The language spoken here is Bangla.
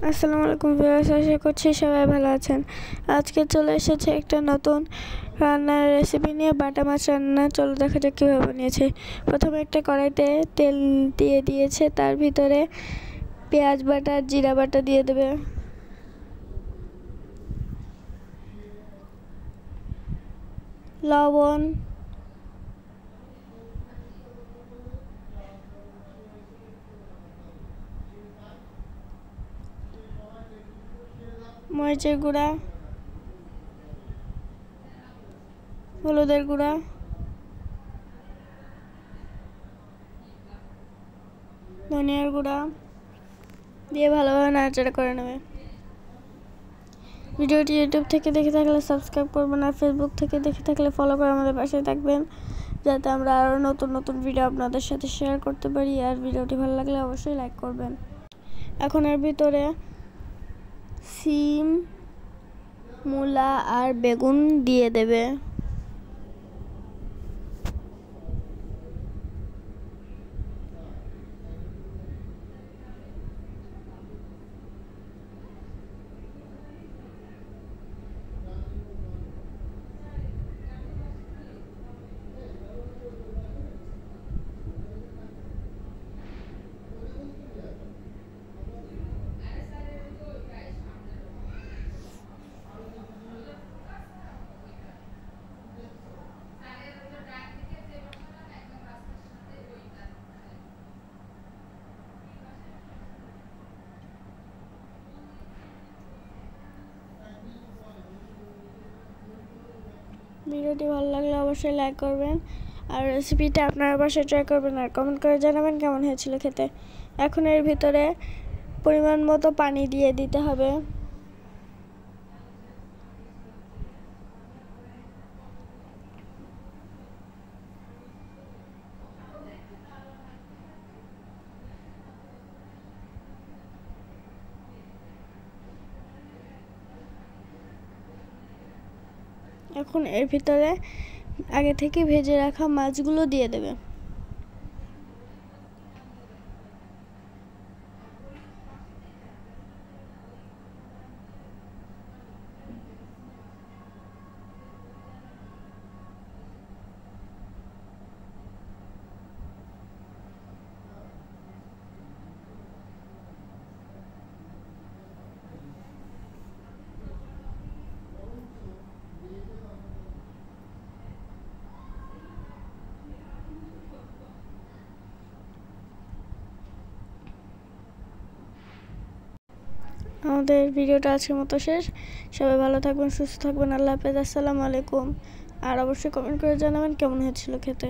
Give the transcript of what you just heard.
আসসালামু আলাইকুম ভিউয়ার্স, আশা করছি সবাই ভালো আছেন। আজকে চলে এসেছে একটা নতুন রান্নার রেসিপি নিয়ে, বাটা মাছ রান্না। চলো দেখা যাক কীভাবে বানিয়েছে। প্রথমে একটা কড়াইতে তেল দিয়ে দিয়েছে, তার ভিতরে পেঁয়াজ বাটা জিরা বাটা দিয়ে দেবে। লবণ, মরিচের গুঁড়া, হলুদের গুঁড়া, ধনিয়ার গুঁড়া দিয়ে ভালোভাবে নাড়াচাড়া করে নেবে। ভিডিওটি ইউটিউব থেকে দেখে থাকলে সাবস্ক্রাইব করবেন, আর ফেসবুক থেকে দেখে থাকলে ফলো করে আমাদের পাশে থাকবেন, যাতে আমরা আরও নতুন নতুন ভিডিও আপনাদের সাথে শেয়ার করতে পারি। আর ভিডিওটি ভালো লাগলে অবশ্যই লাইক করবেন। এখন এর ভিতরে সিম, মূলা আর বেগুন দিয়ে দেবে। ভিডিওটি ভালো লাগলে অবশ্যই লাইক করবেন, আর রেসিপিটা আপনারা বাসায় ট্রাই করবেন, আর কমেন্ট করে জানাবেন কেমন হয়েছিল খেতে। এখন এর ভিতরে পরিমাণ মতো পানি দিয়ে দিতে হবে। এখন এর ভিতরে আগে থেকে ভেজে রাখা মাছগুলো দিয়ে দেবে। আমাদের ভিডিওটা আজকের মতো শেষ। সবাই ভালো থাকবেন, সুস্থ থাকবেন। আল্লাহ হাফেজ, আসসালামু আলাইকুম। আর অবশ্যই কমেন্ট করে জানাবেন কেমন হয়েছিল খেতে।